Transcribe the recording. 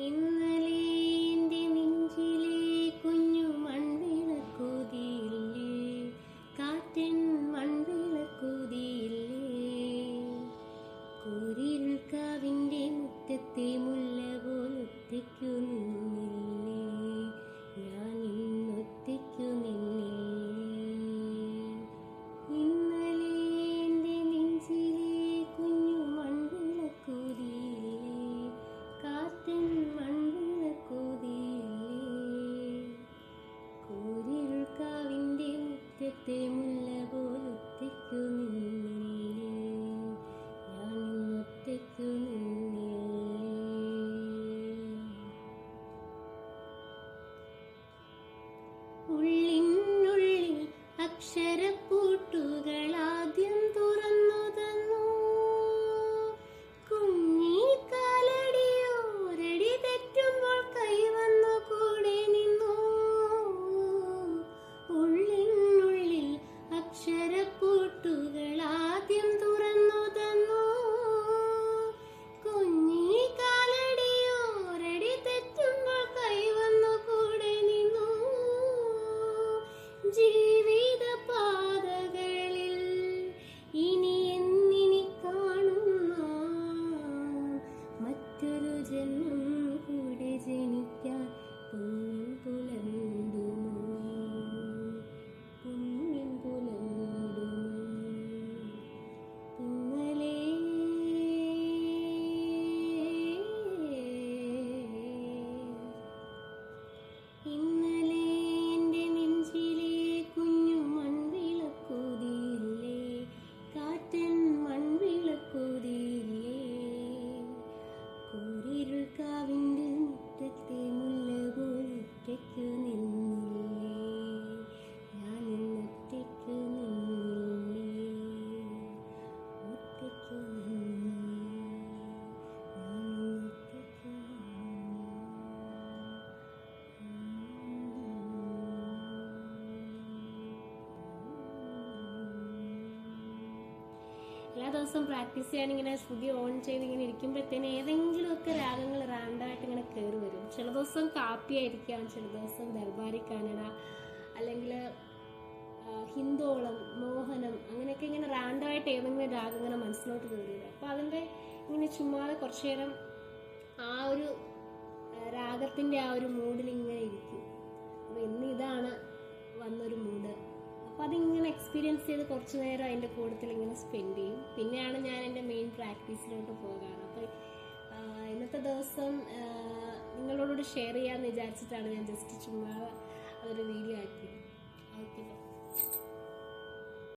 ഇന്നലെ എൻ്റെ നെഞ്ചിലെ കുഞ്ഞു മൺവിളക്കുതിയില്ലേ, കാറ്റൻ മൺവിളക്കുതിയില്ലേ, കൂരിരുൾക്കാവിൻ്റെ മുറ്റത്തെ മുല്ല പോലൊറ്റയ്ക്കു നിന്നില്ലേ, ഞാൻ ഇന്നൊറ്റയ്ക്കു നിന്നില്ലേ. ഇന്നലെ എൻ്റെ നെഞ്ചിലെ കുഞ്ഞു മൺവിളക്കുതിയില്ലേ, കാറ്റൻ മൺവിളക്കുതിയില്ലേ, കൂരിരുൾക്കാവിൻ്റെ മുറ്റത്തെ മുല്ല പോലൊറ്റയ്ക്കു നിന്നില്ലേ, ഞാൻ ഇന്നൊറ്റയ്ക്കു നിന്നില്ലേ. ഉള്ളിനുള്ളിൽ അക്ഷരപ്പൂട്ടുകളാദ്യം തുറന്നു തന്നു, കുഞ്ഞി കാലടിയോരടി തെറ്റുമ്പോൾ കൈവന്നു കൂടെ നിന്നു. ഉള്ളിനുള്ളിൽ അക്ഷരപ്പൂട്ടുകളാദ്യം തുറന്നു തന്നു, കുഞ്ഞി കാലടിയോരടി തെറ്റുമ്പോൾ കൈവന്നു കൂടെ നിന്നു. ജീവിത പാതകളിൽ ഇനി എന്നിനി കാണുന്ന മറ്റൊരു ജന്മം കൂടെ ജനിക്കാൻ പുണ്യം പുലർന്നുമോ, പുണ്യം പുലർന്നുമോ. ഇന്നലെ ഇന്നലെ എൻ്റെ നെഞ്ചിലെ കുഞ്ഞു മൺവിളക്കുതിയില്ലേ, കാറ്റൻ മൺവിളക്കുതിയില്ലേ, കൂരിരുൾക്കാവിൻ്റെ മുറ്റത്തെ മുല്ല പോലൊറ്റയ്ക്കു നിന്നില്ലേ, ഞാൻ ഇന്നൊറ്റയ്ക്കു നിന്നില്ലേ, ഒറ്റയ്ക്കു നിന്നില്ലേ, ഞാൻ ഇന്നൊറ്റയ്ക്കു എല്ലാ ദിവസവും പ്രാക്ടീസ് ചെയ്യാൻ ഇങ്ങനെ ശ്രുതി ഓൺ ചെയ്ത് ഇങ്ങനെ ഇരിക്കുമ്പോഴത്തേന് ഏതെങ്കിലുമൊക്കെ രാഗങ്ങൾ റാൻഡായിട്ട് ഇങ്ങനെ കയറി വരും. ചില ദിവസം കാപ്പിയായിരിക്കാം, ചില ദിവസം ദർബാരി കന്നഡ, അല്ലെങ്കിൽ ഹിന്ദോളം, മോഹനം, അങ്ങനെയൊക്കെ ഇങ്ങനെ റാൻഡായിട്ട് ഏതെങ്കിലും രാഗം ഇങ്ങനെ മനസ്സിലോട്ട് കയറി വരും. അപ്പോൾ അതിൻ്റെ ഇങ്ങനെ ചുമ്മാതെ കുറച്ചു നേരം ആ ഒരു രാഗത്തിൻ്റെ ആ ഒരു മൂഡിൽ ഇങ്ങനെ ഇരിക്കും. അപ്പോൾ ഇന്ന് ഇതാണ് വന്നൊരു മൂഡ്. അപ്പോൾ അതിങ്ങനെ എക്സ്പീരിയൻസ് ചെയ്ത് കുറച്ച് നേരം അതിൻ്റെ കൂട്ടത്തിൽ ഇങ്ങനെ സ്പെൻഡ് ചെയ്യും. പിന്നെയാണ് ഞാൻ എൻ്റെ മെയിൻ പ്രാക്ടീസിലോട്ട് പോകാറ്. അപ്പോൾ ഇന്നത്തെ ദിവസം നിങ്ങളോട് ഷെയർ ചെയ്യാമെന്ന് വിചാരിച്ചിട്ടാണ് ഞാൻ ജസ്റ്റ് ചുമ്മാ അതൊരു വീഡിയോ ആക്കിയത്. ഓക്കെ.